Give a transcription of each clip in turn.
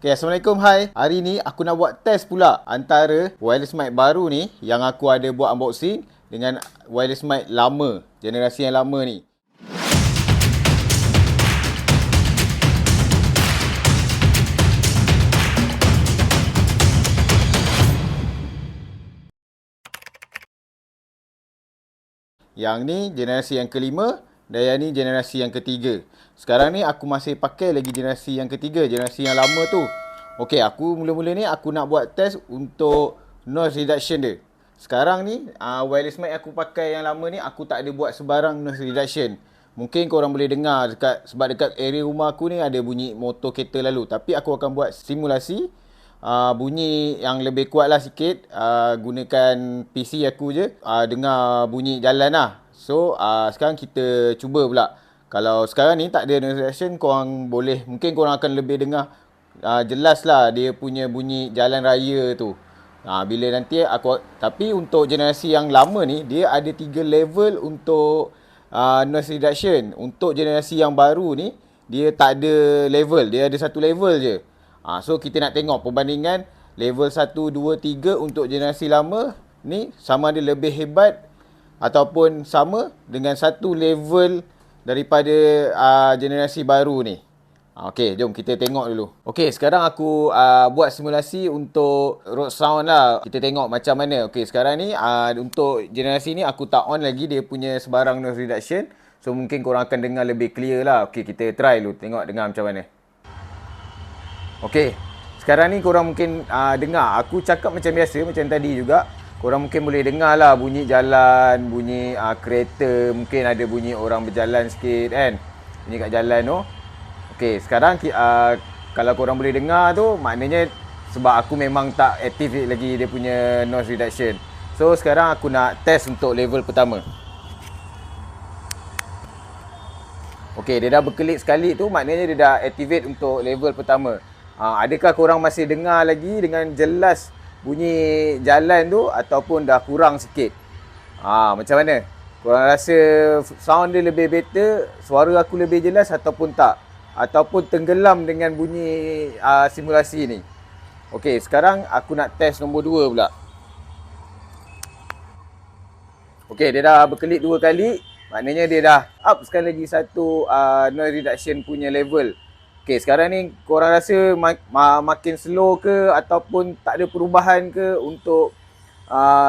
Okay, Assalamualaikum, hai. Hari ni aku nak buat test pula antara wireless mic baru ni yang aku ada buat unboxing dengan wireless mic lama, generasi yang lama ni. Yang ni generasi yang kelima dan yang ni generasi yang ketiga. Sekarang ni aku masih pakai lagi generasi yang ketiga, generasi yang lama tu. Okey, aku mula-mula ni aku nak buat test untuk noise reduction dia. Sekarang ni wireless mic aku pakai yang lama ni aku tak ada buat sebarang noise reduction. Mungkin korang boleh dengar sebab dekat area rumah aku ni ada bunyi motor kereta lalu. Tapi aku akan buat simulasi bunyi yang lebih kuat lah sikit, gunakan PC aku je, dengar bunyi jalan lah. So sekarang kita cuba pula. Kalau sekarang ni tak ada noise reduction, korang boleh, mungkin korang akan lebih dengar jelas lah dia punya bunyi jalan raya tu. Bila nanti tapi untuk generasi yang lama ni, dia ada 3 level untuk noise reduction. Untuk generasi yang baru ni, dia tak ada level, dia ada satu level je. So kita nak tengok perbandingan level 1, 2, 3 untuk generasi lama ni sama ada lebih hebat ataupun sama dengan satu level daripada generasi baru ni. Okey, jom kita tengok dulu. Okey, sekarang aku buat simulasi untuk road sound lah. Kita tengok macam mana. Okey, sekarang ni untuk generasi ni aku tak on lagi dia punya sebarang noise reduction. So mungkin korang akan dengar lebih clear lah. Okey, kita try dulu tengok dengar macam mana. Okey, sekarang ni korang mungkin dengar aku cakap macam biasa, macam tadi juga. Korang mungkin boleh dengar lah bunyi jalan, bunyi kereta, mungkin ada bunyi orang berjalan sikit kan. Bunyi kat jalan tu. Okey, sekarang kalau korang boleh dengar tu, maknanya sebab aku memang tak aktif lagi dia punya noise reduction. So sekarang aku nak test untuk level pertama. Okey, dia dah berkelip sekali tu, maknanya dia dah activate untuk level pertama. Adakah korang masih dengar lagi dengan jelas bunyi jalan tu ataupun dah kurang sikit? Macam mana? Korang rasa sound dia lebih better, suara aku lebih jelas ataupun tak? Ataupun tenggelam dengan bunyi simulasi ni? Okey, sekarang aku nak test nombor 2 pula. Okey, dia dah berkelip 2 kali, maknanya dia dah up sekali lagi satu noise reduction punya level. Okey, sekarang ni korang rasa makin slow ke ataupun tak ada perubahan ke untuk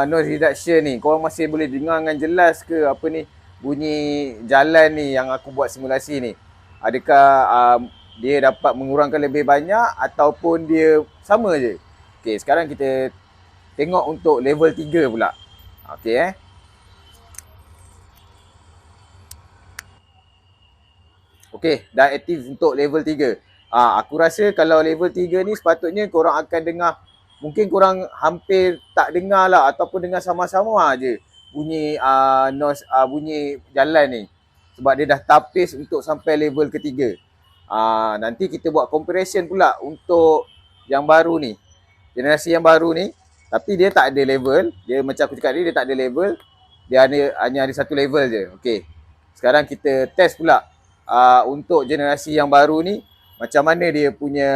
noise reduction ni? Korang masih boleh dengar dengan jelas ke apa ni bunyi jalan ni yang aku buat simulasi ni? Adakah dia dapat mengurangkan lebih banyak ataupun dia sama je? Okey, sekarang kita tengok untuk level 3 pula. Okey Okey, dah aktif untuk level 3. Aku rasa kalau level 3 ni sepatutnya korang akan dengar, mungkin korang hampir tak dengar lah ataupun dengar sama-sama je bunyi noise, bunyi jalan ni. Sebab dia dah tapis untuk sampai level ketiga. Nanti kita buat comparison pula untuk yang baru ni, generasi yang baru ni. Tapi dia tak ada level, dia macam aku cakap tadi, dia tak ada level. Dia hanya ada satu level je. Okey, sekarang kita test pula untuk generasi yang baru ni, macam mana dia punya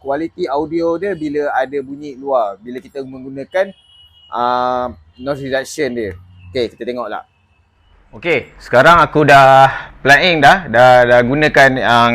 kualiti audio dia bila ada bunyi luar, bila kita menggunakan noise reduction dia. Okey, kita tengok lah. Okey, sekarang aku dah plug in dah gunakan yang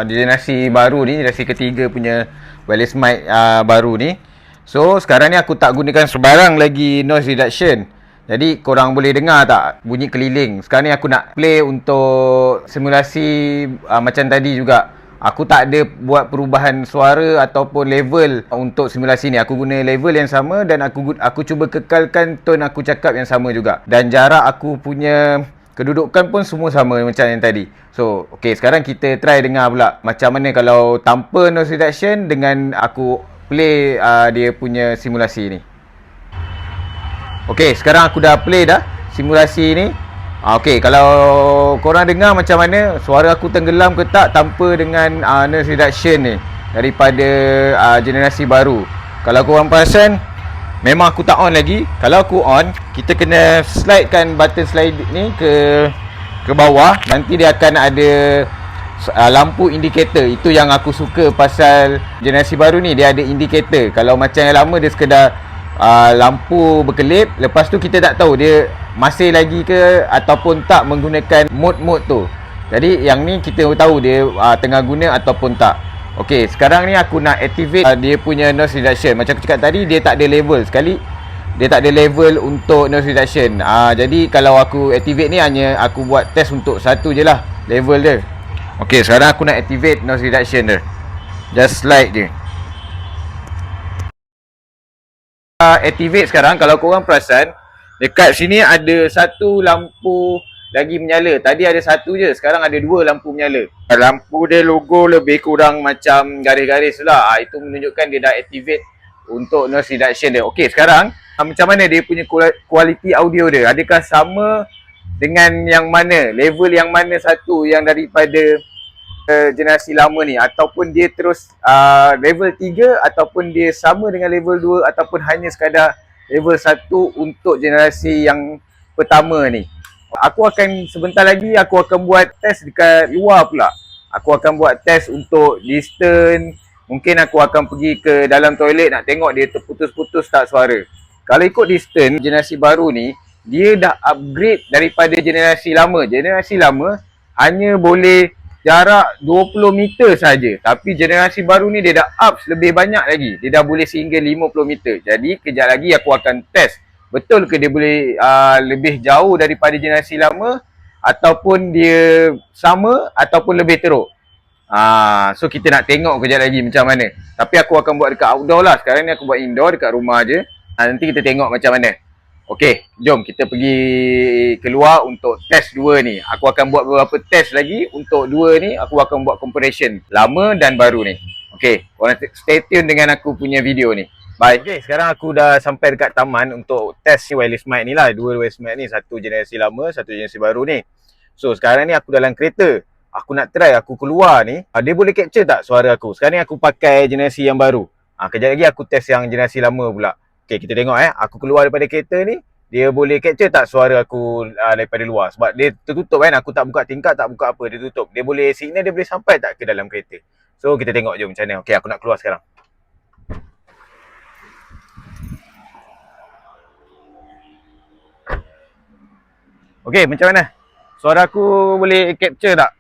generasi baru ni, generasi ketiga punya wireless mic baru ni. So sekarang ni aku tak gunakan sebarang lagi noise reduction. Jadi korang boleh dengar tak bunyi keliling. Sekarang ni aku nak play untuk simulasi macam tadi juga. Aku tak ada buat perubahan suara ataupun level untuk simulasi ni. Aku guna level yang sama dan aku cuba kekalkan tone aku cakap yang sama juga. Dan jarak aku punya kedudukan pun semua sama macam yang tadi. So, okey, sekarang kita try dengar pula macam mana kalau tanpa noise reduction dengan aku play dia punya simulasi ni. Okey, sekarang aku dah play dah simulasi ni. Okey, kalau korang dengar macam mana suara aku tenggelam ke tak tanpa dengan noise reduction ni daripada generasi baru. Kalau korang perasan, memang aku tak on lagi. Kalau aku on, kita kena slidekan button slide ni ke bawah. Nanti dia akan ada lampu indikator. Itu yang aku suka pasal generasi baru ni, dia ada indikator. Kalau macam yang lama dia sekedar lampu berkelip, lepas tu kita tak tahu dia masih lagi ke ataupun tak menggunakan mode-mode tu. Jadi yang ni kita tahu dia tengah guna ataupun tak. Okey, sekarang ni aku nak activate dia punya noise reduction. Macam aku cakap tadi, dia tak ada level sekali. Dia tak ada level untuk noise reduction. Jadi kalau aku activate ni, hanya aku buat test untuk satu je lah level dia. Okey, sekarang aku nak activate noise reduction dia. Just slide je. Activate sekarang. Kalau korang perasan, dekat sini ada satu lampu lagi menyala. Tadi ada satu je, sekarang ada dua lampu menyala. Lampu dia logo lebih kurang macam garis-garis lah. Itu menunjukkan dia dah activate untuk noise reduction dia. Okey, sekarang macam mana dia punya kualiti audio dia? Adakah sama dengan yang mana? Level yang mana satu yang daripada generasi lama ni, ataupun dia terus level 3, ataupun dia sama dengan level 2, ataupun hanya sekadar level 1 untuk generasi yang pertama ni. Aku akan sebentar lagi aku akan buat test dekat luar pula. Aku akan buat test untuk distance. Mungkin aku akan pergi ke dalam toilet nak tengok dia terputus-putus tak suara. Kalau ikut distance generasi baru ni, dia dah upgrade daripada generasi lama. Generasi lama hanya boleh jarak 20 meter saja. Tapi generasi baru ni dia dah up lebih banyak lagi. Dia dah boleh sehingga 50 meter. Jadi kejap lagi aku akan test betul ke dia boleh lebih jauh daripada generasi lama, ataupun dia sama ataupun lebih teruk. So kita nak tengok kejap lagi macam mana. Tapi aku akan buat dekat outdoor lah. Sekarang ni aku buat indoor dekat rumah je. Nanti kita tengok macam mana. Okey, jom kita pergi keluar untuk test dua ni. Aku akan buat beberapa test lagi untuk dua ni. Aku akan buat comparison lama dan baru ni. Okey, korang stay tune dengan aku punya video ni. Bye. Okey, sekarang aku dah sampai dekat taman untuk test si wireless mic ni lah. Dua wireless mic ni, satu generasi lama, satu generasi baru ni. So sekarang ni aku dalam kereta. Aku nak try aku keluar ni, dia boleh capture tak suara aku. Sekarang ni aku pakai generasi yang baru. Kejap lagi aku test yang generasi lama pula. Okay, kita tengok aku keluar daripada kereta ni, dia boleh capture tak suara aku daripada luar. Sebab dia tertutup kan, aku tak buka tingkap, tak buka apa, dia tutup. Dia boleh, signal dia boleh sampai tak ke dalam kereta. So kita tengok je macam mana. Okay, aku nak keluar sekarang. Okay, macam mana? Suara aku boleh capture tak?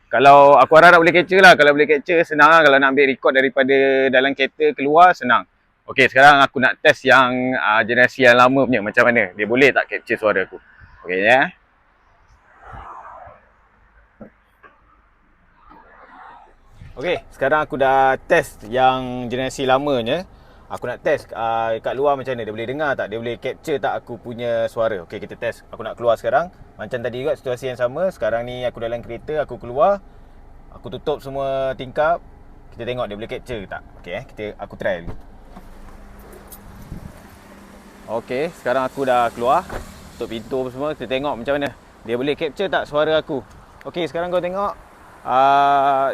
Kalau aku harap boleh capture lah. Kalau boleh capture senang lah. Kalau nak ambil record daripada dalam kereta keluar, senang. Okey, sekarang aku nak test yang generasi yang lama punya. Macam mana? Dia boleh tak capture suara aku? Okey ya. Okey, sekarang aku dah test yang generasi lamanya. Aku nak test kat luar macam mana. Dia boleh dengar tak? Dia boleh capture tak aku punya suara? Okey, kita test. Aku nak keluar sekarang. Macam tadi juga situasi yang sama. Sekarang ni aku dalam kereta, aku keluar. Aku tutup semua tingkap. Kita tengok dia boleh capture ke tak. Okey, aku try dulu. Okey, sekarang aku dah keluar. Tutup pintu semua. Kita tengok macam mana. Dia boleh capture tak suara aku. Okey, sekarang kau tengok.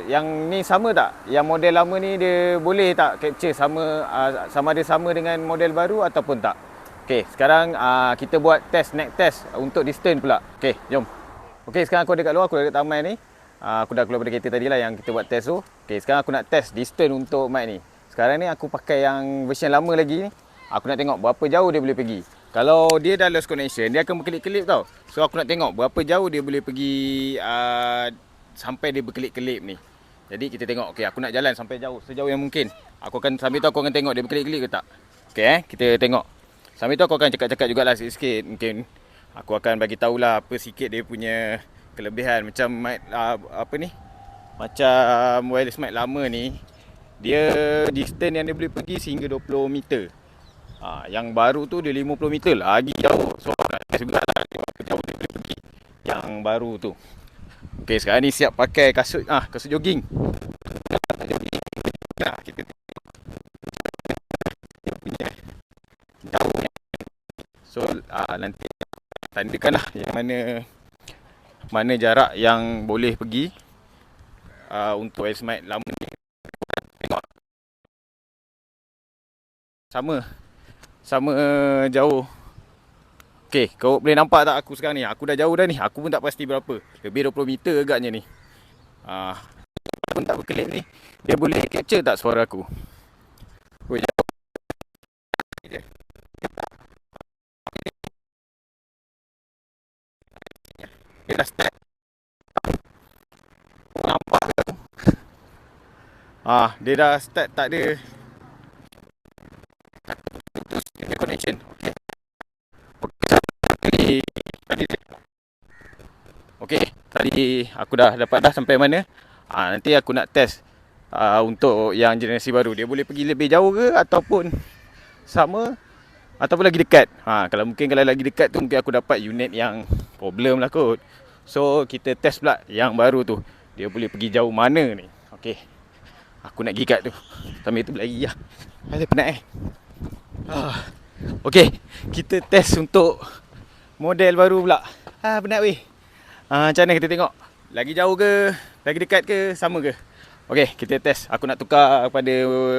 Yang ni sama tak? Yang model lama ni dia boleh tak capture sama ada sama dengan model baru ataupun tak? Okey, sekarang kita buat test, next test untuk distance pula. Okey, jom. Okey, sekarang aku dekat luar, aku dekat taman ni. Aku dah keluar dari kereta tadi lah yang kita buat test tu. Okey, sekarang aku nak test distance untuk mic ni. Sekarang ni aku pakai yang version lama lagi ni. Aku nak tengok berapa jauh dia boleh pergi. Kalau dia dah lost connection, dia akan berkelip-kelip tau. So aku nak tengok berapa jauh dia boleh pergi sampai dia berkelip-kelip ni. Jadi kita tengok. Okey, aku nak jalan sampai jauh, sejauh yang mungkin. Aku akan sambil tu aku akan tengok dia berkelip-kelip ke tak. Okey kita tengok. Sambil tu aku akan cakap-cakap jugalah sikit-sikit. Mungkin aku akan bagi tahulah apa sikit dia punya kelebihan. Macam mic apa ni? Macam wireless mic lama ni, dia distance yang dia boleh pergi sehingga 20 meter. Yang baru tu dia 50 meter lagi jauh. So nak test jugalah berapa jauh dia boleh pergi yang baru tu. Okey, sekarang ni siap pakai kasut kasut jogging. Kita punya jauh. So nanti tandakanlah yang mana jarak yang boleh pergi untuk wireless mic lama ni. Tengok. Sama jauh. Okey, kau boleh nampak tak aku sekarang ni? Aku dah jauh dah ni. Aku pun tak pasti berapa. Lebih 20 meter agaknya ni. Walaupun tak berkelip ni, dia boleh capture tak suara aku? Boleh jawab dia. Dia dah start. Nampak ke aku? Dia dah start tak ada putus dia connection. Okey. Tadi, tadi, okey. Tadi aku dah dapat dah sampai mana? Nanti aku nak test untuk yang generasi baru. Dia boleh pergi lebih jauh ke ataupun sama ataupun lagi dekat. Kalau lagi dekat tu mungkin aku dapat unit yang problem lah kot. So kita test pula yang baru tu. Dia boleh pergi jauh mana ni. Okey. Aku nak gigat tu. Sambil tu berlari lah. Ada penat Okey, kita test untuk model baru pula. Penat weh. Macam mana kita tengok? Lagi jauh ke? Lagi dekat ke? Sama ke? Okey, kita test. Aku nak tukar pada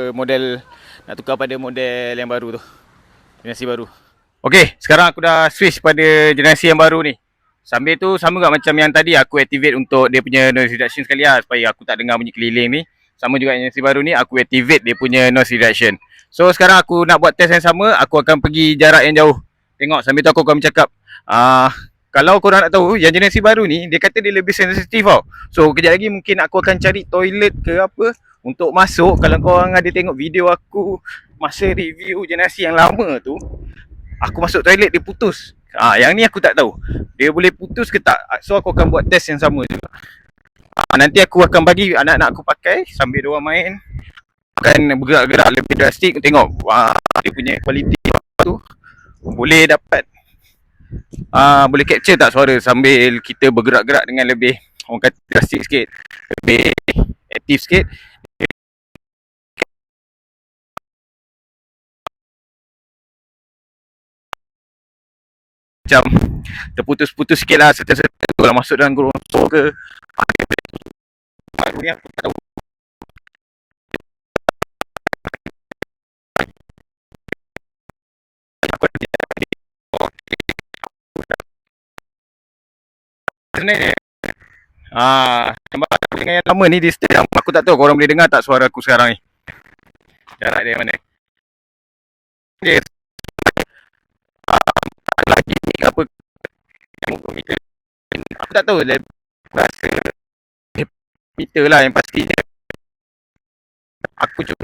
model yang baru tu. Generasi baru. Okey, sekarang aku dah switch pada generasi yang baru ni. Sambil tu sama juga macam yang tadi aku activate untuk dia punya noise reduction sekali lah, supaya aku tak dengar bunyi keliling ni. Sama juga generasi baru ni aku activate dia punya noise reduction. So sekarang aku nak buat test yang sama, aku akan pergi jarak yang jauh. Tengok sambil tu aku akan bercakap. Kalau korang nak tahu, yang generasi baru ni dia kata dia lebih sensitif tau. So kejap lagi mungkin aku akan cari toilet ke apa untuk masuk. Kalau korang ada tengok video aku masa review generasi yang lama tu, aku masuk toilet dia putus. Yang ni aku tak tahu dia boleh putus ke tak. So aku akan buat test yang sama juga. Nanti aku akan bagi anak-anak aku pakai sambil diorang main, akan bergerak-gerak lebih drastik. Tengok dia punya kualiti tu boleh dapat boleh capture tak suara sambil kita bergerak-gerak dengan lebih, orang kata, drastik sikit, lebih aktif sikit. Macam terputus-putus sikit lah, serta-serta kalau masuk dalam geronsor ke. Baru ni aku tak tahu. Sebenarnya dengan yang lama ni di stage, aku tak tahu korang boleh dengar tak suara aku sekarang ni. Jarak dia mana? Okay. Lagi ni apa? Aku tak tahu. Rasa meter lah yang pastinya. Aku cuba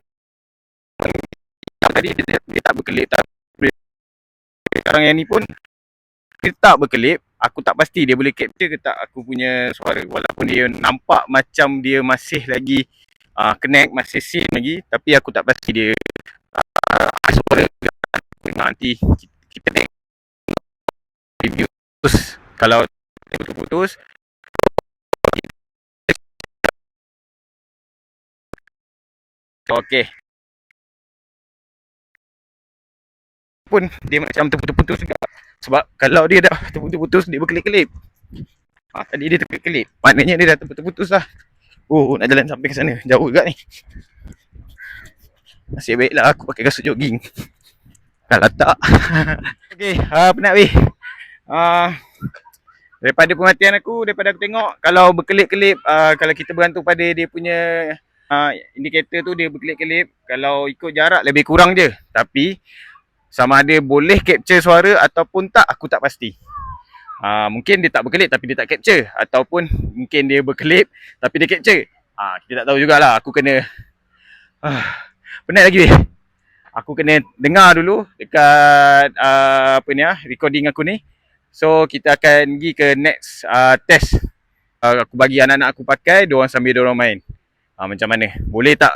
tadi dia tak berkelip tak. Sekarang yang ni pun dia tak berkelip. Aku tak pasti dia boleh capture ke tak aku punya suara. Walaupun dia nampak macam dia masih lagi connect, masih sync lagi, tapi aku tak pasti dia suara ke. Nanti kita tengok review terus. Kalau putus-putus, okey. Pun dia macam terputus-putus juga. Sebab kalau dia dah terputus-putus, dia berkelip-kelip. Tadi dia terkelip, maknanya dia dah terputus lah. Nak jalan sampai ke sana, jauh juga ni. Nasib baiklah aku pakai kasut jogging. Kalau tak okey, penat weh. Daripada perhatian aku, daripada aku tengok, kalau berkelip-kelip, kalau kita bergantung pada dia punya indikator tu, dia berkelip-kelip. Kalau ikut jarak lebih kurang je. Tapi sama ada boleh capture suara ataupun tak, aku tak pasti. Mungkin dia tak berkelip tapi dia tak capture, ataupun mungkin dia berkelip tapi dia capture. Kita tak tahu jugalah. Aku kena penat lagi weh. Aku kena dengar dulu dekat recording aku ni. So kita akan pergi ke next test. Aku bagi anak-anak aku pakai, diorang sambil diorang main. Macam mana? Boleh tak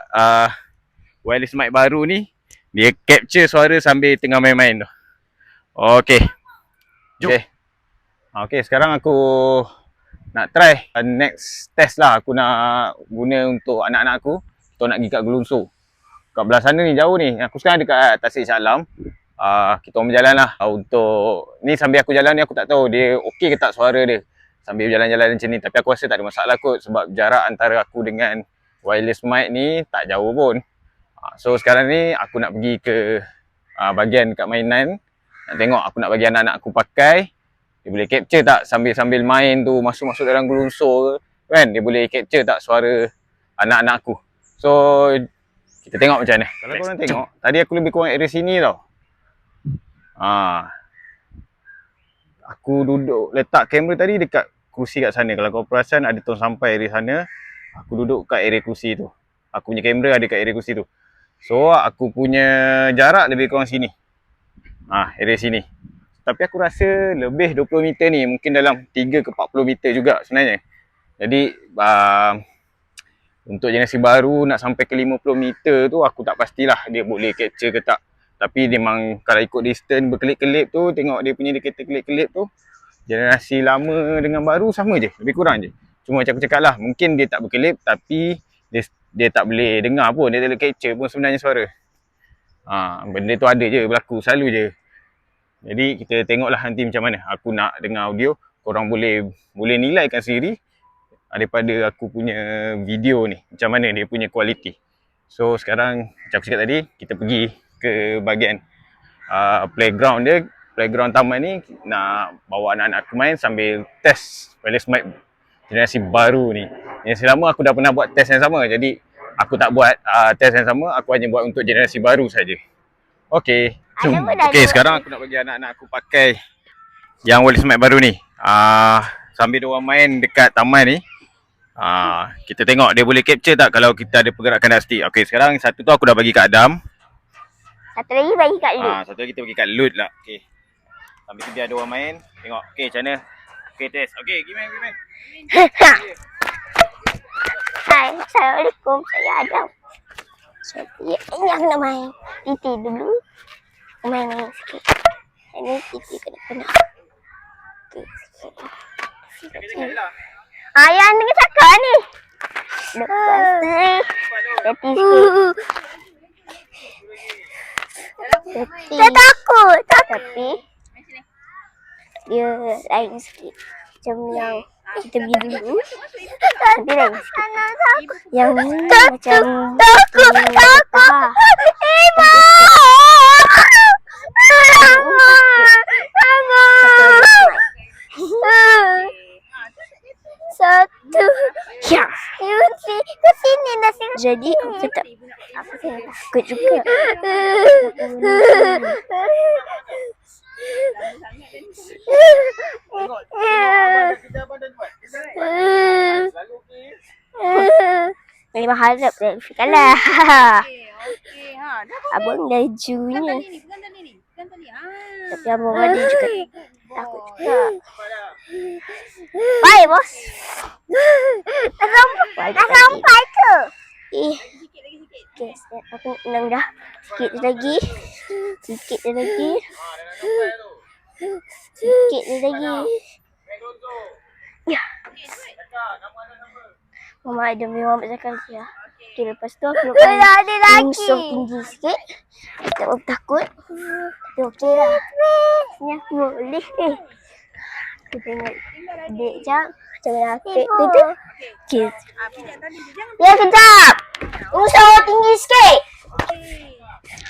wireless mic baru ni dia capture suara sambil tengah main-main tu? Okey. Jom. Okay, sekarang aku nak try next test lah. Aku nak guna untuk anak-anak aku. Kita nak pergi kat Gelungsur. Kat belah sana ni jauh ni. Aku sekarang dekat Tasik Shah Alam. Kita orang berjalan lah. Untuk ni sambil aku jalan ni aku tak tahu dia okey ke tak suara dia sambil jalan-jalan macam ni. Tapi aku rasa tak ada masalah kot, sebab jarak antara aku dengan wireless mic ni tak jauh pun. So sekarang ni aku nak pergi ke bahagian kat mainan. Nak tengok, aku nak bagi anak-anak aku pakai. Dia boleh capture tak sambil-sambil main tu, masuk-masuk dalam gelungsur ke. kan, dia boleh capture tak suara anak-anak aku. So kita tengok macam mana. Kalau korang tengok, tadi aku lebih kurang area sini tau. Aku duduk letak kamera tadi dekat kerusi kat sana. Kalau kau perasan ada tong sampai area sana, aku duduk kat area kerusi tu. Aku punya kamera ada kat area kerusi tu. So aku punya jarak lebih kurang sini. Area sini. Tapi aku rasa lebih 20 meter ni, mungkin dalam 3 ke 40 meter juga sebenarnya. Jadi untuk generasi baru nak sampai ke 50 meter tu aku tak pastilah dia boleh capture ke tak. Tapi memang kalau ikut distance berkelip-kelip tu, tengok dia punya indicator kelip-kelip tu, generasi lama dengan baru sama je, lebih kurang je. Cuma macam aku cakap lah, mungkin dia tak berkelip tapi dia tak boleh dengar pun, dia tak boleh capture pun sebenarnya suara. Benda tu ada je, berlaku selalu je. Jadi kita tengoklah nanti macam mana. Aku nak dengar audio, korang boleh nilaikan sendiri daripada aku punya video ni, macam mana dia punya kualiti. So sekarang macam aku cakap tadi, kita pergi ke bahagian playground dia. Playground taman ni nak bawa anak-anak aku main sambil test wireless mic generasi baru ni. Generasi lama aku dah pernah buat test yang sama, jadi aku tak buat test yang sama, aku hanya buat untuk generasi baru saja. Okey. Okey, sekarang aku nak bagi anak-anak aku pakai yang wireless mic baru ni. Sambil dia orang main dekat taman ni, kita tengok dia boleh capture tak kalau kita ada pergerakan drastik. Okey, sekarang satu tu aku dah bagi kat Adam. Satu lagi bagi kat Lut. Satu lagi kita bagi kat Lut lah. Okey. Sambil tu dia ada orang main. Tengok. Okey, macam mana? Okey, test. Okey, pergi main. Hai, Assalamualaikum. Saya Adam. Ini aku nak main Titi dulu. Main sikit. Ini Titi kena. Okey, sikit. Yang dengan cakap ni. Lepas ni Titi sikit. Saya takut. Tapi dia lain sikit. Macam yang kita pergi dulu. Nanti lain sikit. Yang ni macam takut. Ibu! Satu. Ya. Ke sini dah sini. Jadi tetap aku takut juga. Memang harap kalah. Abang lajunya. Tapi abang ada juga takut juga. Baik bos. Dah sampai tu. Okay, aku menang dah. Sikit lagi. Sikit lagi. Ya. Mama ada memang besarkan dia. Okay, lepas tu aku nak musuh tinggi sikit. Tak apa takut. Tapi okey lah. Ni aku boleh. Aku tengok dek jap. Macam mana akik tu tu. Okay. Ya kejap. Musuh tinggi sikit.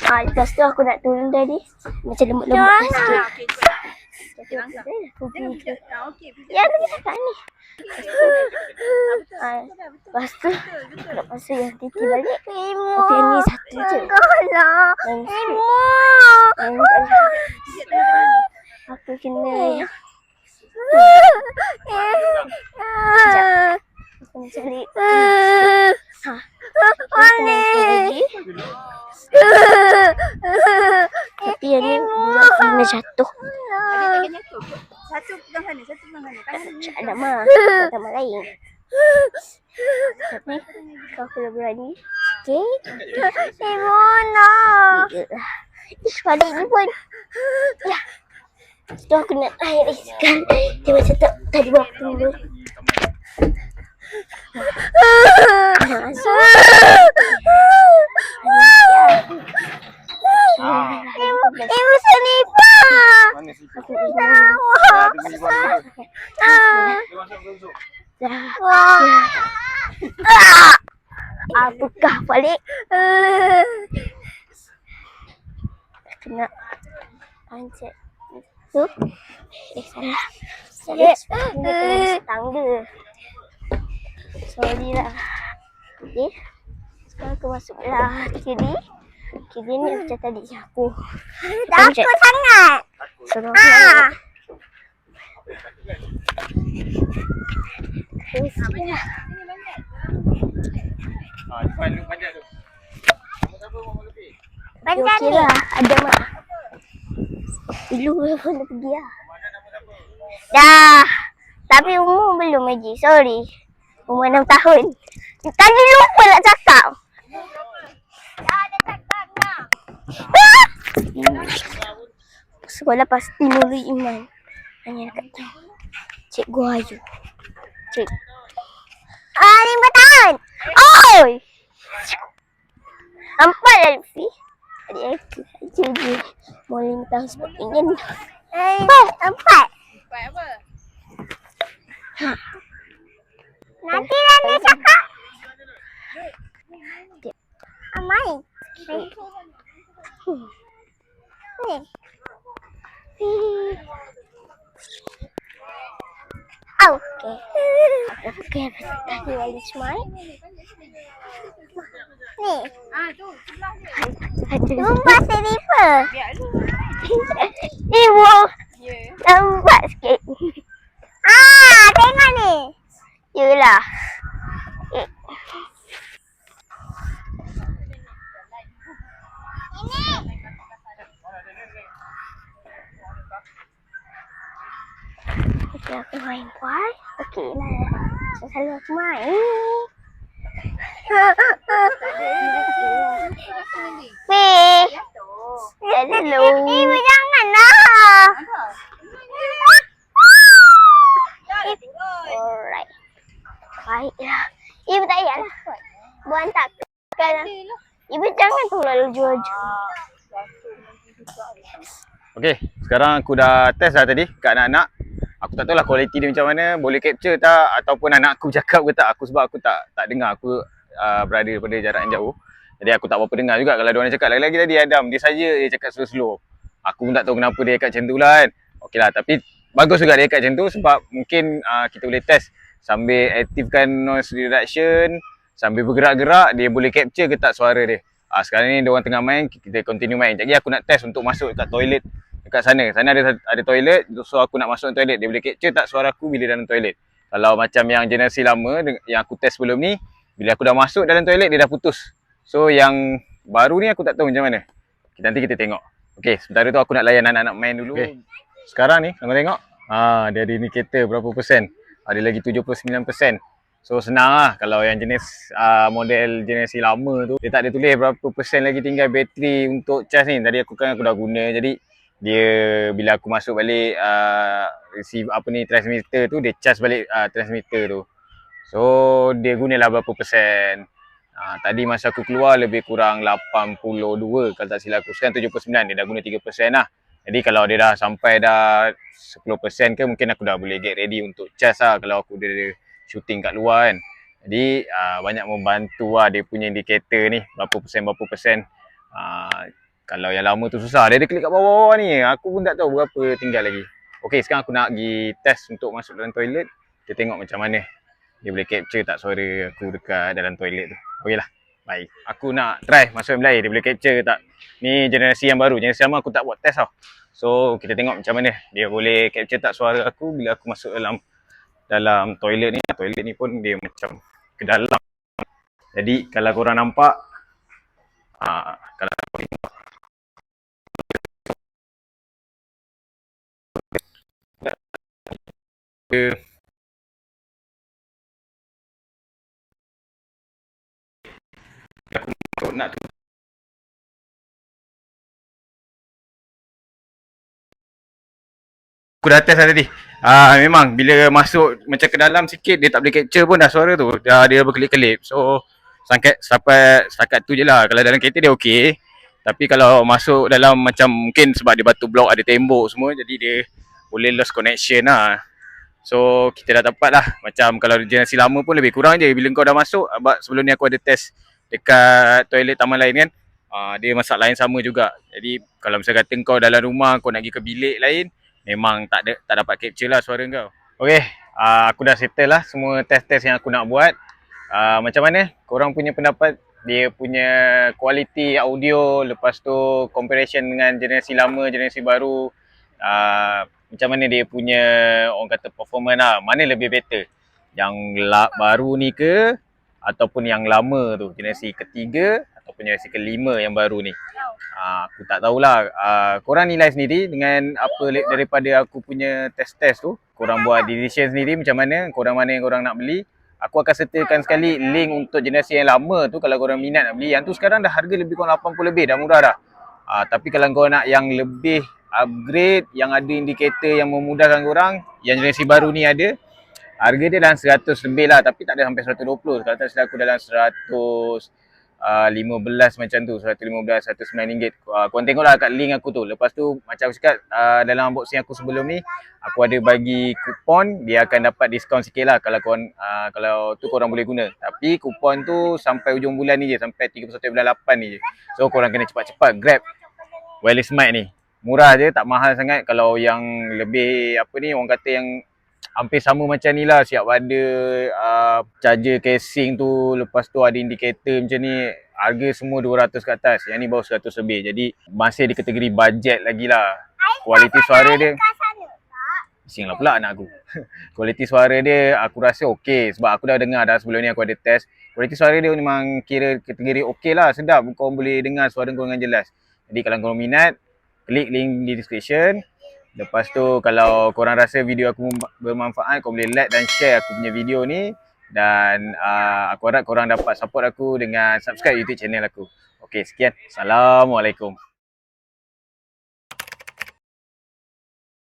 Lepas tu aku nak turun tadi. Macam lembut-lembut sikit. Ya aku cakap ni. Lepas tu nak pasal yang Titi balik. Tapi yang ni satu je. Aku kena sekejap. Aku nak cari lagi. Tapi yang ni buat kena jatuh. Satu pegang sana. Tak ada mah. Sama lain. Tapi kau kalau berani sikit. Ibu nak. Ish, balik ni pun. Ya. Tu aku nak air riskan. Dia macam tak tadi buat dulu. Ibu senipan. Apakah balik? Kena pancet tu. Salah. Tangga. Sorry lah. Okay. Sekarang aku masuklah kiri. Kiri ni macam tadi aku. Takut sangat. Suruh aku naik. Cepat lu panjat tu. Okey lah. Ada mak. Dulu pun dah pergi lah. Dah. Tapi umur belum lagi. Sorry. Umur 6 tahun. Tadi lupa nak cakap. Dah ada cakap nak. Sekolah pasti Nurul Iman. Hanya dekat tu. Cikgu Ayu. Cik. 5 tahun. Oi. 4 lah Lutfi. Adik aku saja je. Mau 5 tahun sebagainya. 4. 4 apa? Nanti Rani cakap. Amai. Okay. Okay, tadi wali semai. Ni. Tu sebelah ni. Nampak seripa. Ibu. Nampak sikit. Tengok ni. Yelah. Okay, aku main kuat. Okay lah. Selalu aku main. Weh. Hello. Ibu jangan lah. Alright. Baiklah. Ibu tak payahlah. Ibu hantarkan lah. Ibu jangan terlalu jual-jual. Okey, sekarang aku dah test dah tadi kat anak-anak. Aku tak tahulah kualiti dia macam mana, boleh capture tak ataupun anak aku cakap ke tak. Sebab aku tak dengar, aku berada daripada jarak yang jauh. Jadi aku tak berapa dengar juga kalau diorang cakap. Lagi-lagi tadi Adam, dia saja dia cakap slow-slow. Aku pun tak tahu kenapa dia cakap macam tu lah kan. Okeylah, tapi bagus juga dia cakap macam tu sebab mungkin kita boleh test sambil aktifkan noise reduction, sambil bergerak-gerak dia boleh capture ke tak suara dia. Sekarang ni diorang tengah main, kita continue main. Jadi aku nak test untuk masuk kat toilet dekat sana. Sana ada toilet, so aku nak masuk toilet. Dia boleh capture tak suara aku bila dalam toilet. Kalau macam yang generasi lama yang aku test sebelum ni, bila aku dah masuk dalam toilet dia dah putus. So yang baru ni aku tak tahu macam mana. Nanti kita tengok. Okey, sementara tu aku nak layan anak-anak main dulu. Okay. Sekarang ni kau tengok. Dia ada indikator berapa persen. Ada lagi 79%. So senang lah. Kalau yang jenis model generasi lama tu, dia tak ada tulis berapa persen lagi tinggal bateri untuk charge ni. Tadi aku dah guna, jadi dia bila aku masuk balik transmitter tu, dia charge balik transmitter tu. So dia gunalah berapa persen. Tadi masa aku keluar lebih kurang 82 kalau tak silap aku. Sekarang 79, dia dah guna 3% lah. Jadi kalau dia dah sampai dah 10% ke, mungkin aku dah boleh get ready untuk charge lah kalau aku dah shooting kat luar kan. Jadi banyak membantu lah dia punya indikator ni, berapa persen. Kalau yang lama tu susah, dia ada klik kat bawah-bawah ni, aku pun tak tahu berapa tinggal lagi. Okey, sekarang aku nak pergi test untuk masuk dalam toilet. Kita tengok macam mana dia boleh capture tak suara aku dekat dalam toilet tu. Okey lah, baik. Aku nak try masuk dalam air, dia boleh capture tak. Ni generasi yang baru, generasi lama aku tak buat test tau. So kita tengok macam mana dia boleh capture tak suara aku bila aku masuk dalam toilet ni. Toilet ni pun dia macam ke dalam. Jadi kalau korang nampak, kalau korang nampak, aku nak tu. Aku dah test lah tadi. Memang bila masuk macam ke dalam sikit, dia tak boleh capture pun dah suara tu. Dia berkelip-kelip. So setakat tu je lah. Kalau dalam kereta dia okey. Tapi kalau masuk dalam macam mungkin sebab dia batu blok, ada tembok semua, jadi dia boleh lost connection lah. So kita dah dapat lah. Macam kalau generasi lama pun lebih kurang je. Bila kau dah masuk, sebelum ni aku ada test dekat toilet taman lain kan, dia masalah yang sama juga. Jadi kalau misalnya kata kau dalam rumah, kau nak pergi ke bilik lain, memang tak dapat capture lah suara kau. Okay, Aku dah settle lah semua test-test yang aku nak buat. Macam mana? Korang punya pendapat? Dia punya kualiti audio, lepas tu comparison dengan generasi lama, generasi baru. Macam mana dia punya orang kata performance lah. Mana lebih better? Yang baru ni ke? Ataupun yang lama tu? Generasi ketiga ataupun generasi kelima yang baru ni? Aku tak tahulah. Korang nilai sendiri dengan apa daripada aku punya test-test tu. Korang buat decision sendiri macam mana, korang mana yang korang nak beli. Aku akan sertakan sekali link untuk generasi yang lama tu kalau korang minat nak beli. Yang tu sekarang dah harga lebih kurang 80 lebih, dah murah dah. Tapi kalau korang nak yang lebih upgrade, yang ada indikator yang memudahkan korang, yang generasi baru ni ada, harga dia dalam 100 lebih lah, tapi tak ada sampai 120. Kalau tak silap aku dalam 115 macam tu, 115, 109 ringgit. Korang tengoklah kat link aku tu. Lepas tu macam aku cakap dalam unboxing aku sebelum ni, aku ada bagi kupon, dia akan dapat diskaun sikit lah kalau korang, kalau tu korang boleh guna. Tapi kupon tu sampai ujung bulan ni je, sampai 31 bulan 8 ni je. So korang kena cepat-cepat grab wireless mic ni. Murah je, tak mahal sangat. Kalau yang lebih apa ni, orang kata yang hampir sama macam ni lah, siap ada charger casing tu, lepas tu ada indikator macam ni, harga semua 200 ke atas. Yang ni baru 100 lebih, jadi masih di kategori bajet lagi lah. Kualiti suara dia, bising lah pula anak aku. Kualiti suara dia aku rasa okey, sebab aku dah dengar dah sebelum ni, aku ada test. Kualiti suara dia memang kira kategori okey lah, sedap, korang boleh dengar suara korang dengan jelas. Jadi kalau korang minat, klik link di description. Lepas tu kalau korang rasa video aku bermanfaat, korang boleh like dan share aku punya video ni. Dan aku harap korang dapat support aku dengan subscribe YouTube channel aku. Okey, sekian. Assalamualaikum.